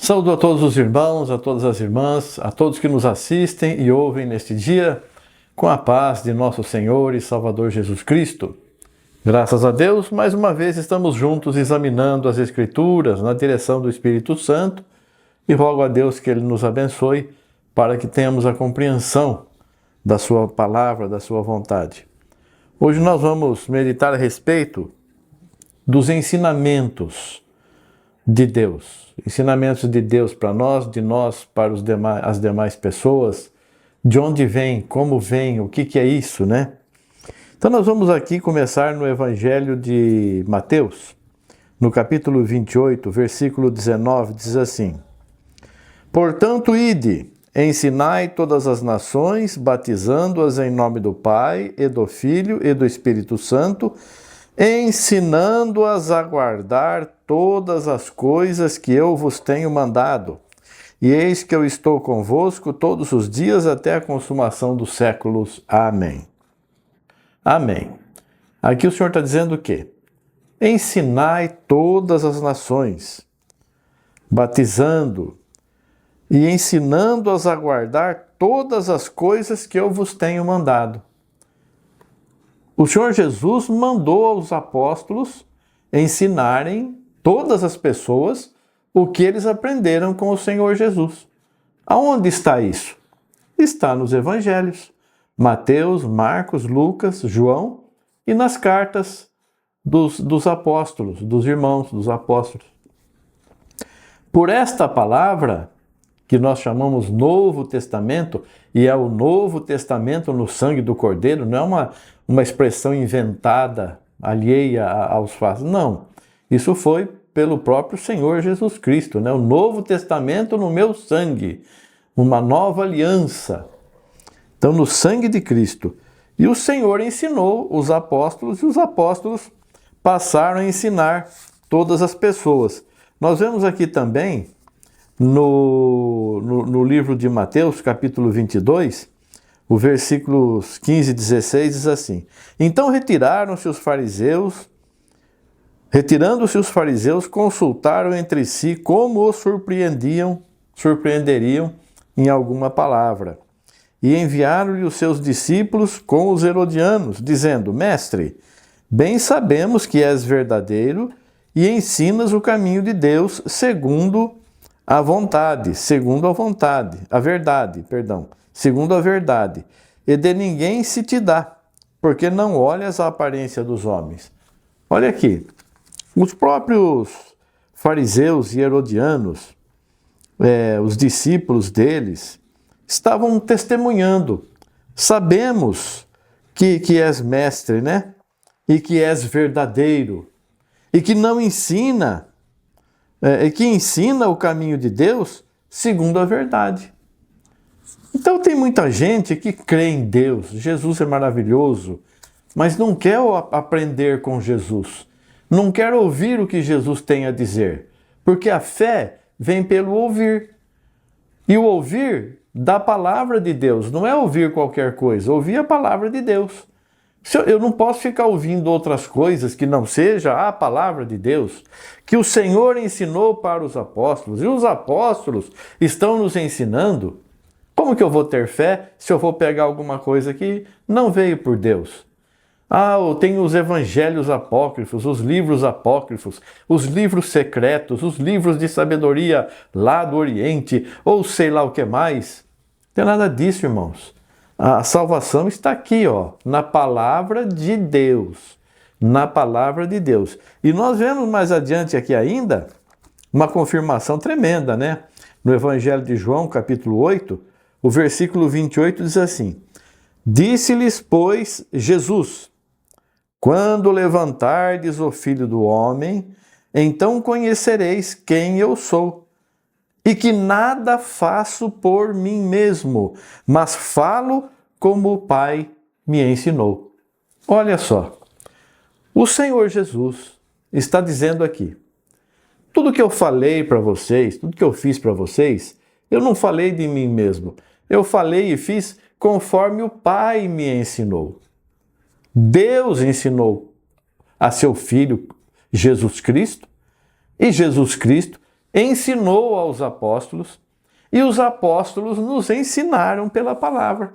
Saúdo a todos os irmãos, a todas as irmãs, a todos que nos assistem e ouvem neste dia, com a paz de nosso Senhor e Salvador Jesus Cristo. Graças a Deus, mais uma vez estamos juntos examinando as Escrituras na direção do Espírito Santo e rogo a Deus que Ele nos abençoe para que tenhamos a compreensão da Sua palavra, da Sua vontade. Hoje nós vamos meditar a respeito dos ensinamentos de Deus. Ensinamentos de Deus para nós, de nós para as demais pessoas. De onde vem, como vem, o que é isso, né? Então nós vamos aqui começar no Evangelho de Mateus, no capítulo 28, versículo 19, diz assim: Portanto, ide, ensinai todas as nações, batizando-as em nome do Pai, e do Filho, e do Espírito Santo, ensinando-as a guardar todas as coisas que eu vos tenho mandado. E eis que eu estou convosco todos os dias até a consumação dos séculos. Amém. Amém. Aqui o Senhor está dizendo o quê? Ensinai todas as nações, batizando e ensinando-as a guardar todas as coisas que eu vos tenho mandado. O Senhor Jesus mandou aos apóstolos ensinarem todas as pessoas o que eles aprenderam com o Senhor Jesus. Aonde está isso? Está nos evangelhos. Mateus, Marcos, Lucas, João e nas cartas dos apóstolos, dos irmãos, dos apóstolos. Por esta palavra, que nós chamamos Novo Testamento, e é o Novo Testamento no sangue do Cordeiro, não é uma expressão inventada, alheia aos fatos. Não, isso foi pelo próprio Senhor Jesus Cristo, né? O Novo Testamento no meu sangue, uma nova aliança. Então, no sangue de Cristo. E o Senhor ensinou os apóstolos, e os apóstolos passaram a ensinar todas as pessoas. Nós vemos aqui também, no livro de Mateus, capítulo 22, o versículos 15 e 16 diz assim: Então retirando-se os fariseus, consultaram entre si como os surpreenderiam em alguma palavra. E enviaram-lhe os seus discípulos com os herodianos, dizendo: Mestre, bem sabemos que és verdadeiro e ensinas o caminho de Deus segundo a verdade, e de ninguém se te dá, porque não olhas a aparência dos homens. Olha aqui, os próprios fariseus e herodianos, os discípulos deles, estavam testemunhando. Sabemos que és mestre, né? E que és verdadeiro, e que não ensina, e que ensina o caminho de Deus segundo a verdade. Então tem muita gente que crê em Deus, Jesus é maravilhoso, mas não quer aprender com Jesus, não quer ouvir o que Jesus tem a dizer, porque a fé vem pelo ouvir. E o ouvir da palavra de Deus, não é ouvir qualquer coisa, ouvir a palavra de Deus. Eu não posso ficar ouvindo outras coisas que não seja a palavra de Deus, que o Senhor ensinou para os apóstolos, e os apóstolos estão nos ensinando. Como que eu vou ter fé se eu vou pegar alguma coisa que não veio por Deus? Eu tenho os evangelhos apócrifos, os livros apócrifos, os livros secretos, os livros de sabedoria lá do Oriente, ou sei lá o que mais. Não tem nada disso, irmãos. A salvação está aqui, na palavra de Deus. Na palavra de Deus. E nós vemos mais adiante aqui ainda uma confirmação tremenda, né? No Evangelho de João, capítulo 8, o versículo 28 diz assim: Disse-lhes, pois, Jesus: Quando levantardes o Filho do Homem, então conhecereis quem eu sou, e que nada faço por mim mesmo, mas falo como o Pai me ensinou. Olha só, o Senhor Jesus está dizendo aqui: tudo que eu falei para vocês, tudo que eu fiz para vocês, eu não falei de mim mesmo. Eu falei e fiz conforme o Pai me ensinou. Deus ensinou a seu Filho, Jesus Cristo, e Jesus Cristo ensinou aos apóstolos e os apóstolos nos ensinaram pela palavra.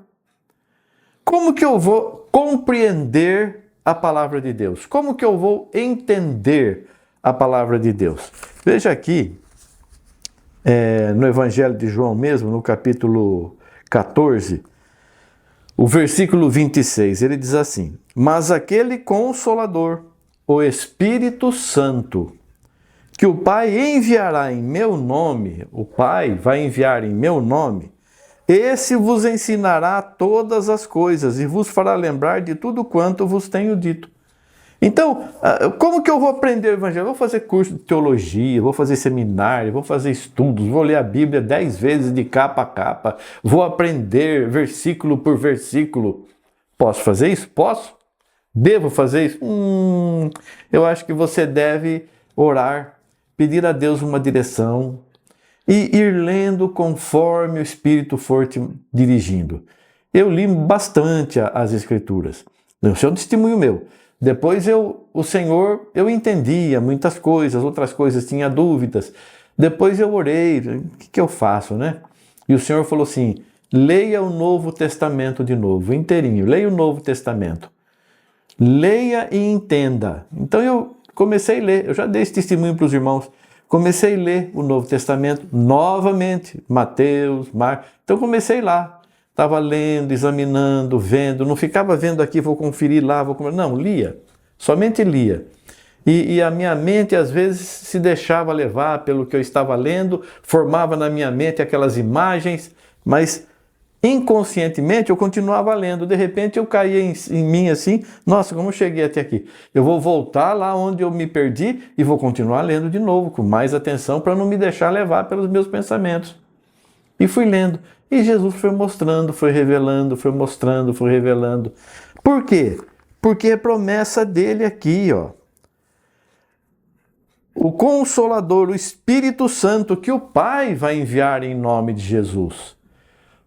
Como que eu vou compreender a palavra de Deus? Como que eu vou entender a palavra de Deus? Veja aqui, no Evangelho de João mesmo, no capítulo 14, o versículo 26, ele diz assim: mas aquele Consolador, o Espírito Santo, que o Pai enviará em meu nome, o Pai vai enviar em meu nome, esse vos ensinará todas as coisas e vos fará lembrar de tudo quanto vos tenho dito. Então, como que eu vou aprender o Evangelho? Vou fazer curso de teologia, vou fazer seminário, vou fazer estudos, vou ler a Bíblia 10 vezes de capa a capa, vou aprender versículo por versículo. Posso fazer isso? Posso? Devo fazer isso? Eu acho que você deve orar, pedir a Deus uma direção e ir lendo conforme o Espírito for te dirigindo. Eu li bastante as Escrituras. Isso é um testemunho meu. Depois o Senhor, eu entendia muitas coisas, outras coisas tinha dúvidas. Depois eu orei, o que eu faço, né? E o Senhor falou assim: leia o Novo Testamento de novo, inteirinho, leia o Novo Testamento. Leia e entenda. Então eu comecei a ler, eu já dei esse testemunho para os irmãos. Comecei a ler o Novo Testamento novamente, Mateus, Marcos. Então comecei lá. Estava lendo, examinando, vendo, não ficava vendo aqui, vou conferir lá, não, lia, somente lia. E a minha mente às vezes se deixava levar pelo que eu estava lendo, formava na minha mente aquelas imagens, mas inconscientemente eu continuava lendo. De repente eu caía em mim assim: nossa, como eu cheguei até aqui? Eu vou voltar lá onde eu me perdi e vou continuar lendo de novo, com mais atenção, para não me deixar levar pelos meus pensamentos. E fui lendo. E Jesus foi mostrando, foi revelando, foi mostrando, foi revelando. Por quê? Porque é promessa dele aqui, ó. O Consolador, o Espírito Santo, que o Pai vai enviar em nome de Jesus.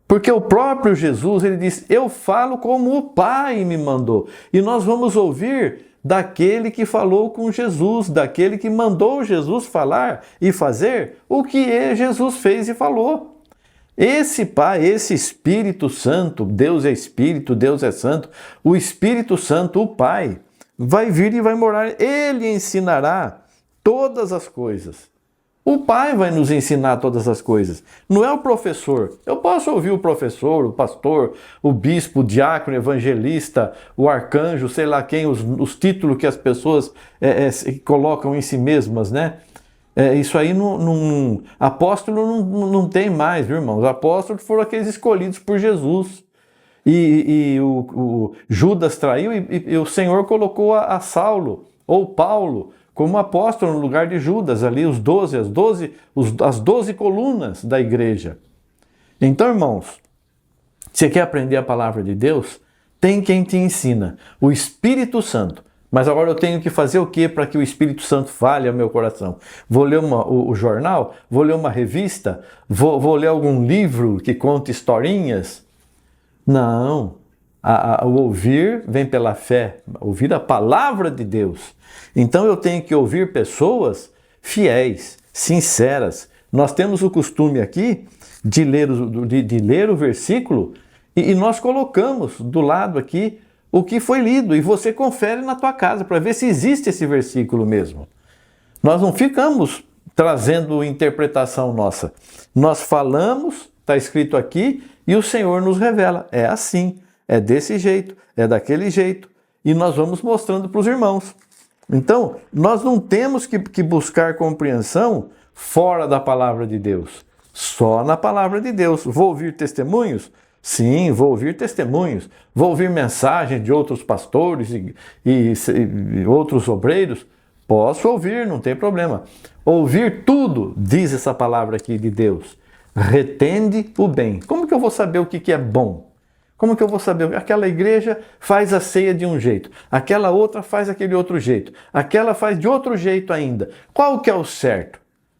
Porque o próprio Jesus, ele diz: eu falo como o Pai me mandou. E nós vamos ouvir daquele que falou com Jesus, daquele que mandou Jesus falar e fazer o que Jesus fez e falou. Esse Pai, esse Espírito Santo, Deus é Espírito, Deus é Santo, o Espírito Santo, o Pai, vai vir e vai morar, ele ensinará todas as coisas. O Pai vai nos ensinar todas as coisas, não é o professor. Eu posso ouvir o professor, o pastor, o bispo, o diácono, o evangelista, o arcanjo, sei lá quem, os títulos que as pessoas colocam em si mesmas, né? Isso aí, apóstolo não tem mais, viu, irmãos? Os apóstolos foram aqueles escolhidos por Jesus. E o Judas traiu e o Senhor colocou a Saulo, ou Paulo, como apóstolo no lugar de Judas, ali as 12 colunas da igreja. Então, irmãos, você quer aprender a palavra de Deus? Tem quem te ensina, o Espírito Santo. Mas agora eu tenho que fazer o quê para que o Espírito Santo fale ao meu coração? Vou ler o jornal? Vou ler uma revista? Vou ler algum livro que conta historinhas? Não. O ouvir vem pela fé, ouvir a palavra de Deus. Então eu tenho que ouvir pessoas fiéis, sinceras. Nós temos o costume aqui de ler o versículo e nós colocamos do lado aqui o que foi lido, e você confere na tua casa para ver se existe esse versículo mesmo. Nós não ficamos trazendo interpretação nossa. Nós falamos, está escrito aqui, e o Senhor nos revela. É assim, é desse jeito, é daquele jeito. E nós vamos mostrando para os irmãos. Então, nós não temos que buscar compreensão fora da palavra de Deus. Só na palavra de Deus. Vou ouvir testemunhos? Sim, vou ouvir testemunhos, vou ouvir mensagens de outros pastores e outros obreiros. Posso ouvir, não tem problema. Ouvir tudo, diz essa palavra aqui de Deus. Retende o bem. Como que eu vou saber o que é bom? Como que eu vou saber? Aquela igreja faz a ceia de um jeito, aquela outra faz aquele outro jeito, aquela faz de outro jeito ainda. Qual que é o certo?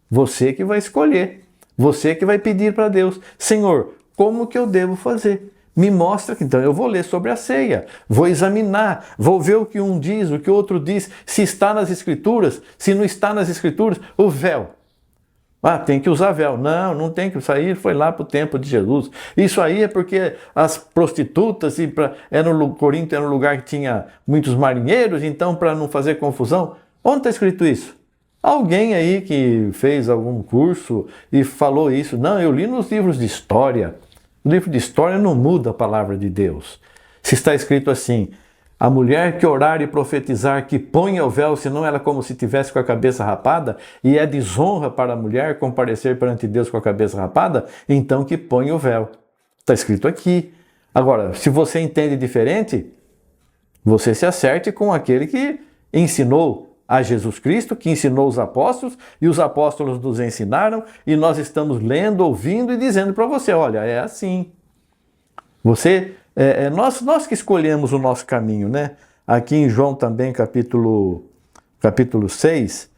Você que vai escolher, você que vai pedir para Deus: Senhor, como que eu devo fazer? Me mostra que então eu vou ler sobre a ceia, vou examinar, vou ver o que um diz, o que o outro diz, se está nas Escrituras, se não está nas Escrituras, o véu. Ah, tem que usar véu. Não, não tem que. Isso aí foi lá para o tempo de Jesus. Isso aí é porque as prostitutas, Corinto era um lugar que tinha muitos marinheiros, então para não fazer confusão. Onde está escrito isso? Alguém aí que fez algum curso e falou isso. Não, eu li nos livros de história. O livro de história não muda a palavra de Deus. Se está escrito assim: a mulher que orar e profetizar que ponha o véu, senão ela é como se tivesse com a cabeça rapada, e é desonra para a mulher comparecer perante Deus com a cabeça rapada, então que ponha o véu. Está escrito aqui. Agora, se você entende diferente, você se acerte com aquele que ensinou a Jesus Cristo, que ensinou os apóstolos, e os apóstolos nos ensinaram, e nós estamos lendo, ouvindo e dizendo para você, olha, é assim. Nós que escolhemos o nosso caminho, né? Aqui em João também, capítulo 6,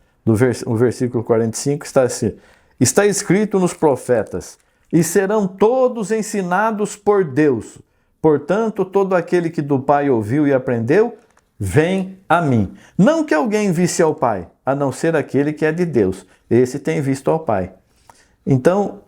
o versículo 45, está assim: está escrito nos profetas, e serão todos ensinados por Deus. Portanto, todo aquele que do Pai ouviu e aprendeu, vem a mim. Não que alguém visse ao Pai, a não ser aquele que é de Deus. Esse tem visto ao Pai. Então,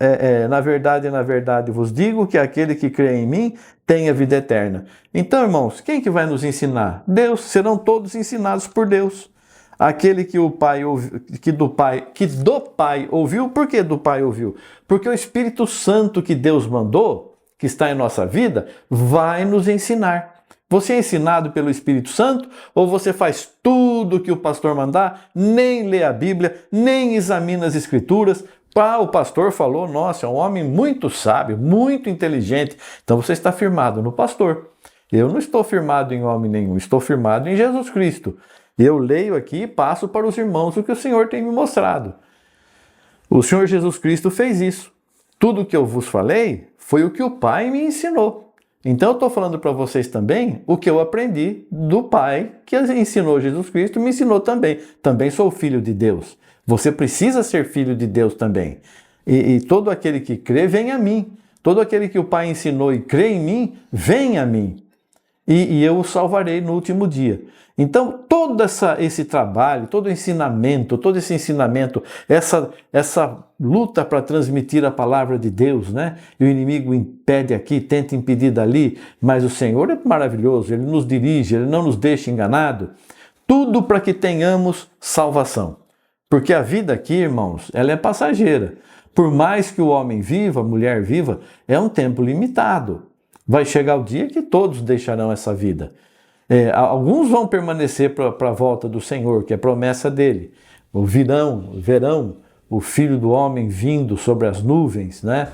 na verdade vos digo que aquele que crê em mim tem a vida eterna. Então, irmãos, quem que vai nos ensinar? Deus. Serão todos ensinados por Deus. Aquele que o Pai ouviu, que do Pai ouviu. Por que do Pai ouviu? Porque o Espírito Santo que Deus mandou, que está em nossa vida, vai nos ensinar. Você é ensinado pelo Espírito Santo ou você faz tudo o que o pastor mandar, nem lê a Bíblia, nem examina as Escrituras? O pastor falou, nossa, é um homem muito sábio, muito inteligente. Então você está firmado no pastor. Eu não estou firmado em homem nenhum, estou firmado em Jesus Cristo. Eu leio aqui e passo para os irmãos o que o Senhor tem me mostrado. O Senhor Jesus Cristo fez isso. Tudo que eu vos falei foi o que o Pai me ensinou. Então eu estou falando para vocês também o que eu aprendi do Pai que ensinou Jesus Cristo e me ensinou também. Também sou filho de Deus. Você precisa ser filho de Deus também. E todo aquele que crê, vem a mim. Todo aquele que o Pai ensinou e crê em mim, vem a mim. E eu o salvarei no último dia. Então, todo esse trabalho, todo esse ensinamento, essa luta para transmitir a palavra de Deus, né? E o inimigo impede aqui, tenta impedir dali, mas o Senhor é maravilhoso, Ele nos dirige, Ele não nos deixa enganado. Tudo para que tenhamos salvação. Porque a vida aqui, irmãos, ela é passageira. Por mais que o homem viva, a mulher viva, é um tempo limitado. Vai chegar o dia que todos deixarão essa vida. Alguns vão permanecer para a volta do Senhor, que é promessa dele. Verão o Filho do Homem vindo sobre as nuvens, né?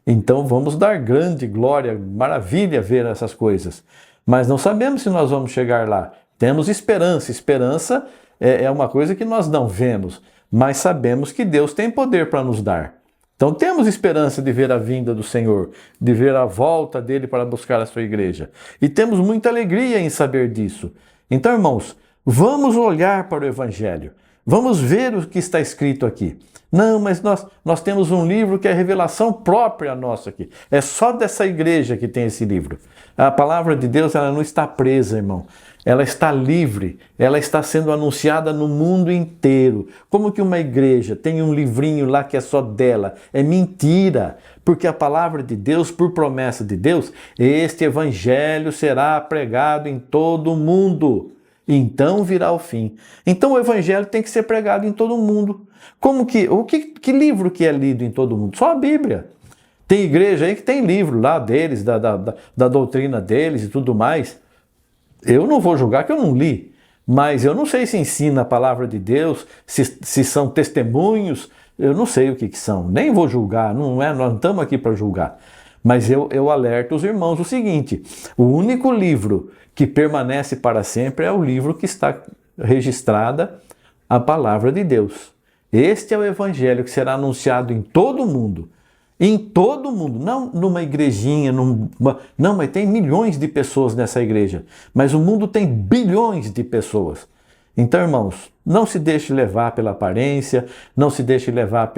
Então vamos dar grande glória, maravilha ver essas coisas. Mas não sabemos se nós vamos chegar lá. Temos esperança. Esperança é uma coisa que nós não vemos, mas sabemos que Deus tem poder para nos dar. Então temos esperança de ver a vinda do Senhor, de ver a volta dele para buscar a sua igreja. E temos muita alegria em saber disso. Então, irmãos, vamos olhar para o Evangelho. Vamos ver o que está escrito aqui. Não, mas nós temos um livro que é revelação própria nossa aqui. É só dessa igreja que tem esse livro. A palavra de Deus, ela não está presa, irmão. Ela está livre, ela está sendo anunciada no mundo inteiro. Como que uma igreja tem um livrinho lá que é só dela? É mentira, porque a palavra de Deus, por promessa de Deus, este evangelho será pregado em todo o mundo. Então virá o fim. Então o evangelho tem que ser pregado em todo o mundo. Que livro que é lido em todo o mundo? Só a Bíblia. Tem igreja aí que tem livro lá deles, da doutrina deles e tudo mais. Eu não vou julgar que eu não li, mas eu não sei se ensina a palavra de Deus, se são testemunhos, eu não sei o que são, nem vou julgar, nós não estamos aqui para julgar. Mas eu alerto os irmãos o seguinte: o único livro que permanece para sempre é o livro que está registrada a palavra de Deus. Este é o evangelho que será anunciado em todo o mundo. Em todo mundo, não numa igrejinha, não, mas tem milhões de pessoas nessa igreja. Mas o mundo tem bilhões de pessoas. Então, irmãos, não se deixe levar pela aparência, não se deixe levar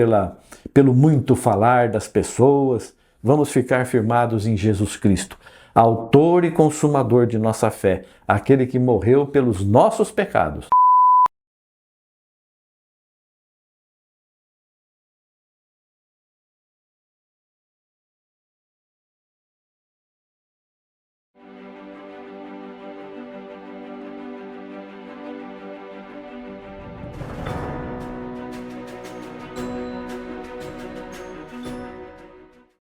pelo muito falar das pessoas. Vamos ficar firmados em Jesus Cristo, autor e consumador de nossa fé, aquele que morreu pelos nossos pecados.